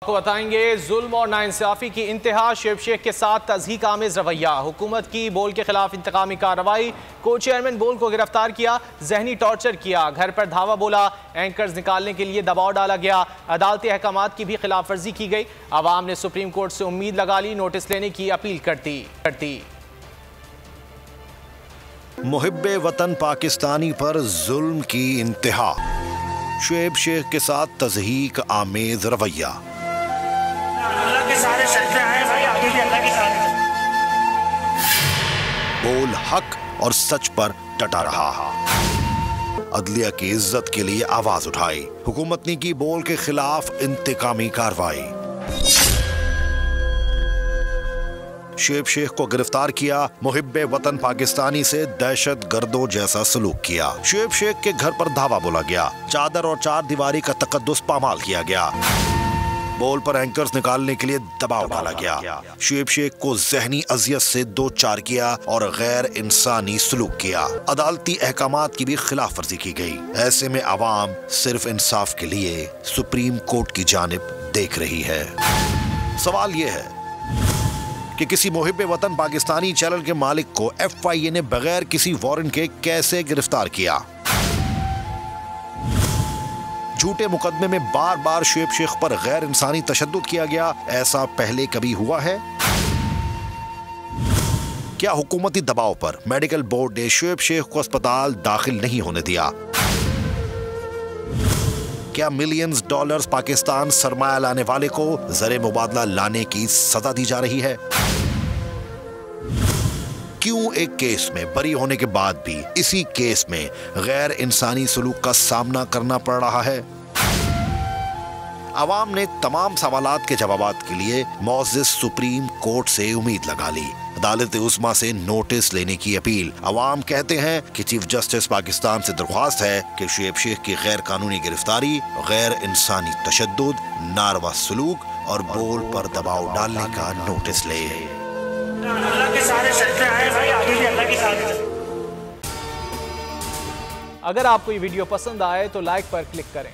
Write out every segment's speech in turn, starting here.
आपको बताएंगे जुल्म और नाइंसाफी की इंतहा, शुएब शेख के साथ तज़हीक आमेज रवैया, हुकूमत की बोल के खिलाफ इंतकामी कार्रवाई, को चेयरमैन बोल को गिरफ्तार किया, जहनी टॉर्चर किया, घर पर धावा बोला, एंकर्स निकालने के लिए दबाव डाला गया, अदालती अहकामात की भी खिलाफ वर्जी की गई। अवाम ने सुप्रीम कोर्ट से उम्मीद लगा ली, नोटिस लेने की अपील करती। मुहिब्बे वतन पाकिस्तानी पर जुल्म की इंतहा, शुएब शेख के साथ तज़हीक आमेज रवैया। अल्लाह के सारे सजदे आए भाई, आगे भी अल्लाह के सारे। बोल हक और सच पर डटा रहा। अदलिया की इज्जत के लिए आवाज उठाई, हुकूमत ने की बोल के खिलाफ इंतकामी कार्रवाई। शुएब शेख को गिरफ्तार किया, मुहिब्बे वतन पाकिस्तानी से दहशत गर्दों जैसा सलूक किया। शुएब शेख के घर पर धावा बोला गया, चादर और चार दीवारी का तकद्दुस पामाल किया गया, बोल पर एंकर्स निकालने के लिए दबाव डाला गया। शुएब शेख को जहनी अजियत से दो चार किया और गैर इंसानी सलूक किया। अदालती अहकामात की भी खिलाफ वर्जी की गई। ऐसे में अवाम सिर्फ इंसाफ के लिए सुप्रीम कोर्ट की जानिब देख रही है। सवाल यह है कि किसी मुहिब्बे वतन पाकिस्तानी चैनल के मालिक को FIA ने बगैर किसी वारंट के कैसे गिरफ्तार किया? झूठे मुकदमे में बार बार शुएब शेख पर गैर इंसानी तशद्दुद किया गया, ऐसा पहले कभी हुआ है? क्या हुकूमती दबाव पर मेडिकल बोर्ड ने शुएब शेख को अस्पताल दाखिल नहीं होने दिया? क्या मिलियंस डॉलर्स पाकिस्तान सरमाया लाने वाले को ज़रे मुबादला लाने की सजा दी जा रही है? क्यों एक केस में बरी होने के बाद भी इसी केस में गैर इंसानी सलूक का सामना करना पड़ रहा है? अवाम ने तमाम सवालात के जवाबात के लिए मौजिज़ सुप्रीम कोर्ट से उम्मीद लगा ली। अदालत उस्मा से नोटिस लेने की अपील। अवाम कहते हैं कि चीफ जस्टिस पाकिस्तान से दरख्वास्त है कि शुएब शेख की गैर कानूनी गिरफ्तारी, गैर इंसानी तशद्दुद, नारवा सलूक और बोल पर दबाव डालने का नोटिस ले। अल्लाह के सारे सजदे आए भाई, आगे भी अल्लाह के सारे। अगर आपको ये वीडियो पसंद आए तो लाइक पर क्लिक करें।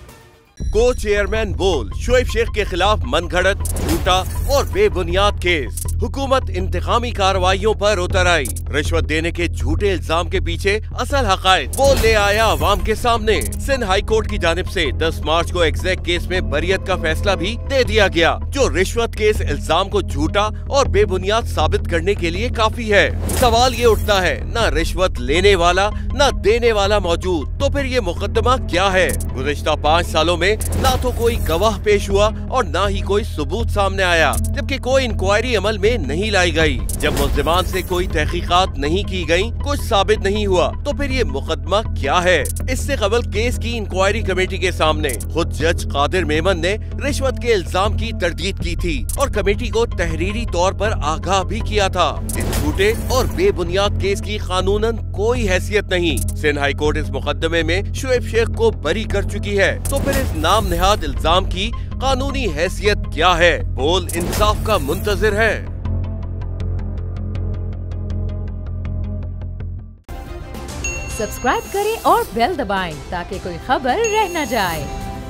को चेयरमैन बोल शुएब शेख के खिलाफ मनगढ़ंत, झूठा और बेबुनियाद केस, हुकूमत इंतकामी कार्रवाइयों पर उतर आई। रिश्वत देने के झूठे इल्जाम के पीछे असल हकायक बोल ले आया अवाम के सामने। सिंध हाई कोर्ट की जानिब से 10 मार्च को एग्जैक्ट केस में बरियत का फैसला भी दे दिया गया, जो रिश्वत केस इल्जाम को झूठा और बेबुनियाद साबित करने के लिए काफी है। सवाल ये उठता है, न रिश्वत लेने वाला न देने वाला मौजूद, तो फिर ये मुकदमा क्या है? गुज़िश्ता 5 सालों में ना तो कोई गवाह पेश हुआ और ना ही कोई सबूत सामने आया, जबकि कोई इंक्वायरी अमल में नहीं लाई गई। जब मुल्जिमान से कोई तहकीकात नहीं की गई, कुछ साबित नहीं हुआ, तो फिर ये मुकदमा क्या है? इससे कबल केस की इंक्वायरी कमेटी के सामने खुद जज कादिर मेमन ने रिश्वत के इल्जाम की तरदीद की थी और कमेटी को तहरीरी तौर पर आगाह भी किया था। इस झूठे और बेबुनियाद केस की कानूनन कोई हैसियत नहीं। सिंध हाई कोर्ट इस मुकदमे में शुएब शेख को बरी कर चुकी है, तो फिर इस नाम नेहाद इल्जाम की कानूनी हैसियत क्या है? बोल इंसाफ का मुंतजिर है। सब्सक्राइब करें और बेल दबाएं ताकि कोई खबर रह न जाए।